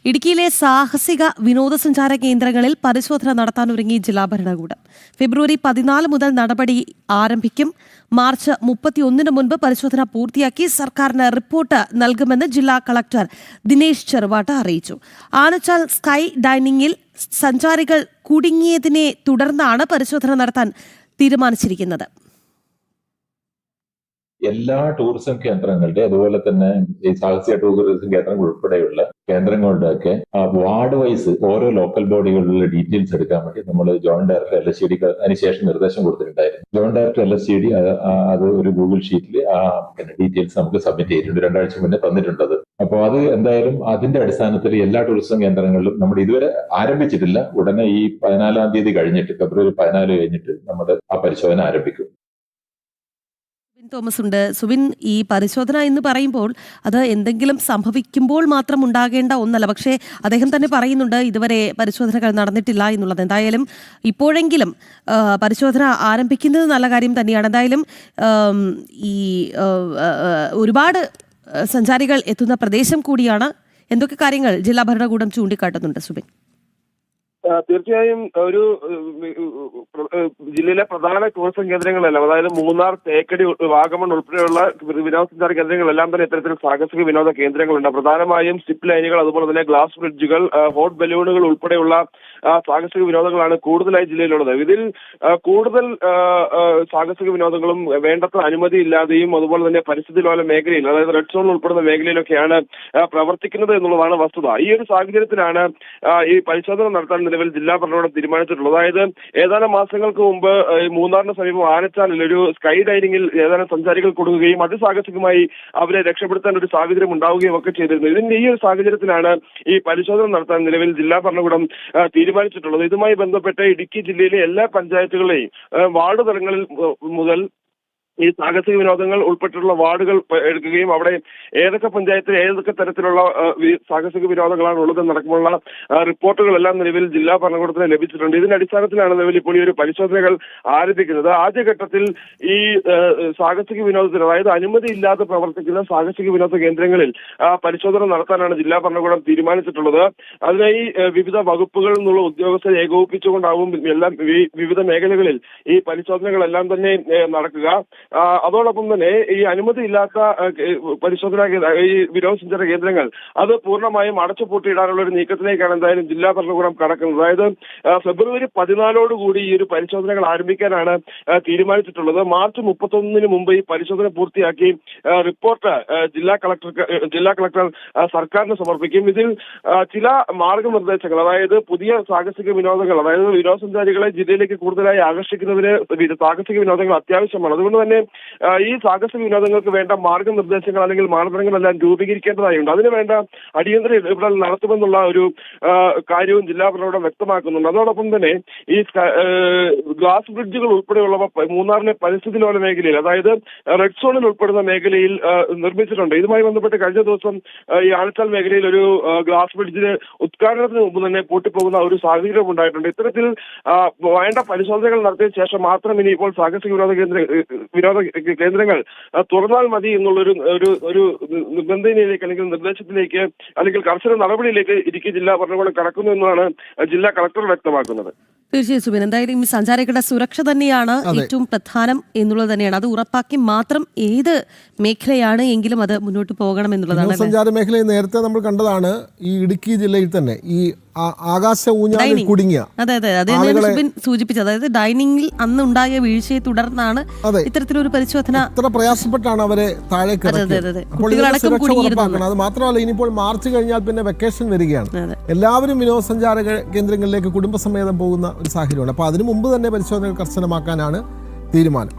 ഇടുക്കിയിലെ സാഹസിക വിനോദസഞ്ചാര കേന്ദ്രങ്ങളിൽ പരിശോധന നടത്താനൊരുങ്ങി ജില്ലാ ഭരണകൂടം. ഫെബ്രുവരി 14 മുതൽ നടപടി ആരംഭിക്കും. മാർച്ച് 31 മുൻപ് പരിശോധന പൂർത്തിയാക്കി സർക്കാരിന് റിപ്പോർട്ട് നൽകുമെന്ന് ജില്ലാ കളക്ടർ ദിനേശ് ചെറുവാട്ട് അറിയിച്ചു. ആനച്ചാൽ സ്കൈ ഡൈനിങ്ങിൽ സഞ്ചാരികൾ കുടുങ്ങിയതിനെ തുടർന്നാണ് പരിശോധന നടത്താൻ തീരുമാനിച്ചിരിക്കുന്നത്. എല്ലാ ടൂറിസം കേന്ദ്രങ്ങളുടെ അതുപോലെ തന്നെ ഈ സാഹസിക ടൂറിസം കേന്ദ്രങ്ങൾ ഉൾപ്പെടെയുള്ള കേന്ദ്രങ്ങളുടെയൊക്കെ വാർഡ് വൈസ് ഓരോ ലോക്കൽ ബോഡികളിലുള്ള ഡീറ്റെയിൽസ് എടുക്കാൻ വേണ്ടി നമ്മൾ ജോയിന്റ് ഡയറക്ടർ LSCD അതിനുശേഷം നിർദ്ദേശം കൊടുത്തിട്ടുണ്ടായിരുന്നു. ജോയിന്റ് ഡയറക്ടർ LSCD അത് ഒരു ഗൂഗിൾ ഷീറ്റിൽ ഡീറ്റെയിൽസ് നമുക്ക് സബ്മിറ്റ് ചെയ്തിട്ടുണ്ട്. 2 ആഴ്ച മുന്നേ തന്നിട്ടുണ്ടത്. അപ്പോൾ അത് എന്തായാലും അതിന്റെ അടിസ്ഥാനത്തിൽ എല്ലാ ടൂറിസം കേന്ദ്രങ്ങളിലും നമ്മൾ ഇതുവരെ ആരംഭിച്ചിട്ടില്ല. ഉടനെ ഈ 14-ാം തീയതി കഴിഞ്ഞിട്ട് ഫെബ്രുവരി 14 കഴിഞ്ഞിട്ട് നമ്മൾ ആ പരിശോധന ആരംഭിക്കും. തോമസ് ഉണ്ട്. സുബിൻ, ഈ പരിശോധന എന്ന് പറയുമ്പോൾ അത് എന്തെങ്കിലും സംഭവിക്കുമ്പോൾ മാത്രം ഉണ്ടാകേണ്ട ഒന്നല്ല. പക്ഷേ അദ്ദേഹം തന്നെ പറയുന്നുണ്ട് ഇതുവരെ പരിശോധനകൾ നടന്നിട്ടില്ല എന്നുള്ളത്. എന്തായാലും ഇപ്പോഴെങ്കിലും പരിശോധന ആരംഭിക്കുന്നത് നല്ല കാര്യം തന്നെയാണ്. എന്തായാലും ഈ ഒരുപാട് സഞ്ചാരികൾ എത്തുന്ന പ്രദേശം കൂടിയാണ്. എന്തൊക്കെ കാര്യങ്ങൾ ജില്ലാ ഭരണകൂടം ചൂണ്ടിക്കാട്ടുന്നുണ്ട് സുബിൻ? തീർച്ചയായും ഒരു ജില്ലയിലെ പ്രധാന ടൂറിസം കേന്ദ്രങ്ങളെല്ലാം, അതായത് മൂന്നാർ, തേക്കടി, വാഗമൺ ഉൾപ്പെടെയുള്ള വിനോദസഞ്ചാര കേന്ദ്രങ്ങളെല്ലാം തന്നെ ഇത്തരത്തിൽ സാഹസിക വിനോദ കേന്ദ്രങ്ങളുണ്ട്. പ്രധാനമായും സിപ്പ് ലൈനുകൾ, അതുപോലെ തന്നെ ഗ്ലാസ് ബ്രിഡ്ജുകൾ, ഹോട്ട് ബലൂണുകൾ ഉൾപ്പെടെയുള്ള സാഹസിക വിനോദങ്ങളാണ് കൂടുതലായി ജില്ലയിലുള്ളത്. ഇതിൽ കൂടുതൽ സാഹസിക വിനോദങ്ങളും വേണ്ടത്ര അനുമതി ഇല്ലാതെയും അതുപോലെ തന്നെ പരിസ്ഥിതി ലോല മേഖലയിൽ, അതായത് റെഡ് സോൺ ഉൾപ്പെടുന്ന മേഖലയിലൊക്കെയാണ് പ്രവർത്തിക്കുന്നത് എന്നുള്ളതാണ് വസ്തുത. ഈ ഒരു സാഹചര്യത്തിലാണ് ഈ പരിശോധന നടത്താൻ നിലവിൽ ജില്ലാ ഭരണകൂടം തീരുമാനിച്ചിട്ടുള്ളത്. അതായത് ഏതാനും മാസങ്ങൾക്ക് മുമ്പ് മൂന്നാറിന് സമീപം ആനച്ചാലിൽ ഒരു സ്കൈ ഡൈനിങ്ങിൽ ഏതാനും സഞ്ചാരികൾ കൊടുക്കുകയും അതിസാഹസികമായി അവരെ രക്ഷപ്പെടുത്താൻ ഒരു സാഹചര്യം ഉണ്ടാവുകയും ഒക്കെ ചെയ്തിരുന്നു. ഈ ഒരു സാഹചര്യത്തിലാണ് ഈ പരിശോധന നടത്താൻ നിലവിൽ ജില്ലാ ഭരണകൂടം തീരുമാനിച്ചിട്ടുള്ളത്. ഇതുമായി ബന്ധപ്പെട്ട് ഇടുക്കി ജില്ലയിലെ എല്ലാ പഞ്ചായത്തുകളെയും വാർഡ് തലങ്ങളിൽ മുതൽ ഈ സാഹസിക വിനോദങ്ങൾ ഉൾപ്പെട്ടിട്ടുള്ള വാർഡുകൾ എടുക്കുകയും അവിടെ ഏതൊക്കെ പഞ്ചായത്തിൽ ഏതൊക്കെ തരത്തിലുള്ള സാഹസിക വിനോദങ്ങളാണ് ഉള്ളതെന്നടക്കമുള്ള റിപ്പോർട്ടുകളെല്ലാം നിലവിൽ ജില്ലാ ഭരണകൂടത്തിന് ലഭിച്ചിട്ടുണ്ട്. ഇതിന്റെ അടിസ്ഥാനത്തിലാണ് നിലവിൽ ഇപ്പോൾ ഈ ഒരു പരിശോധനകൾ ആരംഭിക്കുന്നത്. ആദ്യഘട്ടത്തിൽ ഈ സാഹസിക വിനോദത്തിന്, അതായത് അനുമതി ഇല്ലാതെ പ്രവർത്തിക്കുന്ന സാഹസിക വിനോദ കേന്ദ്രങ്ങളിൽ പരിശോധന നടത്താനാണ് ജില്ലാ ഭരണകൂടം തീരുമാനിച്ചിട്ടുള്ളത്. അതിനായി വിവിധ വകുപ്പുകളിൽ നിന്നുള്ള ഉദ്യോഗസ്ഥരെ ഏകോപിപ്പിച്ചുകൊണ്ടാവും എല്ലാം വിവിധ മേഖലകളിൽ ഈ പരിശോധനകളെല്ലാം തന്നെ നടക്കുക. അതോടൊപ്പം തന്നെ ഈ അനുമതി ഇല്ലാത്ത പരിശോധന ഈ വിനോദസഞ്ചാര കേന്ദ്രങ്ങൾ അത് പൂർണ്ണമായും അടച്ചുപൂട്ടിയിടാനുള്ള ഒരു നീക്കത്തിലേക്കാണ് എന്തായാലും ജില്ലാ ഭരണകൂടം കടക്കുന്നത്. അതായത് ഫെബ്രുവരി 14 ഈ ഒരു പരിശോധനകൾ ആരംഭിക്കാനാണ് തീരുമാനിച്ചിട്ടുള്ളത്. മാർച്ച് 31 മുമ്പ് ഈ പരിശോധന പൂർത്തിയാക്കി റിപ്പോർട്ട് ജില്ലാ കളക്ടർ സർക്കാരിന് സമർപ്പിക്കും. ഇതിൽ ചില മാർഗനിർദ്ദേശങ്ങൾ, അതായത് പുതിയ സാഹസിക വിനോദങ്ങൾ, അതായത് വിനോദസഞ്ചാരികളെ ജില്ലയിലേക്ക് കൂടുതലായി ആകർഷിക്കുന്നതിന് സാഹസിക വിനോദങ്ങൾ അത്യാവശ്യമാണ്. അതുകൊണ്ട് തന്നെ ഈ സാഹസിക വിനോദങ്ങൾക്ക് വേണ്ട മാർഗനിർദ്ദേശങ്ങൾ അല്ലെങ്കിൽ മാനദണ്ഡങ്ങളെല്ലാം രൂപീകരിക്കേണ്ടതായുണ്ട്. അതിനുവേണ്ട അടിയന്തര ഇടപെടൽ നടത്തുമെന്നുള്ള ഒരു കാര്യവും ജില്ലാ ഭരണകൂടം വ്യക്തമാക്കുന്നുണ്ട്. അതോടൊപ്പം തന്നെ ഈ ഗ്ലാസ് ബ്രിഡ്ജുകൾ ഉൾപ്പെടെയുള്ളവ മൂന്നാറിലെ പരിസ്ഥിതി ലോല മേഖലയിൽ, അതായത് റെഡ് സോണിൽ ഉൾപ്പെടുന്ന മേഖലയിൽ നിർമ്മിച്ചിട്ടുണ്ട്. ഇതുമായി ബന്ധപ്പെട്ട് കഴിഞ്ഞ ദിവസം ഈ ആനച്ചാൽ മേഖലയിൽ ഒരു ഗ്ലാസ് ബ്രിഡ്ജിന് ഉദ്ഘാടനത്തിന് മുമ്പ് തന്നെ പൂട്ടിപ്പോകുന്ന ഒരു സാഹചര്യം ഉണ്ടായിട്ടുണ്ട്. ഇത്തരത്തിൽ വേണ്ട പരിശോധനകൾ നടത്തിയ ശേഷം മാത്രം ഇനി ഇപ്പോൾ സാഹസിക വിനോദ കേന്ദ്രങ്ങൾ തുറന്നാൽ മതി എന്നുള്ളൊരു ഒരു നിബന്ധനയിലേക്ക് അല്ലെങ്കിൽ നിർദ്ദേശത്തിലേക്ക് അല്ലെങ്കിൽ കർശന നടപടിയിലേക്ക് ഇടുക്കി ജില്ലാ ഭരണകൂടം കടക്കുന്നു എന്നാണ് ജില്ലാ കളക്ടർ വ്യക്തമാക്കുന്നത്. തീർച്ചയായും സുബിൻ, എന്തായാലും ഈ സഞ്ചാരികളുടെ സുരക്ഷ തന്നെയാണ് ഏറ്റവും പ്രധാനം എന്നുള്ളത് തന്നെയാണ്. അത് ഉറപ്പാക്കി മാത്രം ഏത് മേഖലയാണ് എങ്കിലും അത് മുന്നോട്ട് പോകണം എന്നുള്ളതാണ്. സഞ്ചാര മേഖലയിൽ നേരത്തെ നമ്മൾ കണ്ടതാണ് ഈ ഇടുക്കി ജില്ലയിൽ തന്നെ ഈ ആകാശ ഊഞ്ഞാലിൽ കുടുങ്ങിയ. അതെ, അത് സുബിൻ സൂചിപ്പിച്ചത്. അതായത് ഡൈനിങ്ങിൽ അന്ന് ഉണ്ടായ വീഴ്ചയെ തുടർന്നാണ് ഇത്തരത്തിലൊരു പരിശോധന. ഇത്ര പ്രയാസപ്പെട്ടാണ് അവരെ താഴേക്ക് ഇറക്കിയത്. അത് മാത്രമല്ല, ഇനിയിപ്പോൾ മാർച്ച് കഴിഞ്ഞാൽ പിന്നെ വെക്കേഷൻ വരികയാണ്. എല്ലാവരും വിനോദസഞ്ചാര കേന്ദ്രങ്ങളിലേക്ക് കുടുംബസമേതം പോകുന്ന ഒരു സാഹചര്യമാണ്. അപ്പോൾ അതിനു മുമ്പ് തന്നെ പരിശോധനകൾ കർശനമാക്കാനാണ് തീരുമാനം.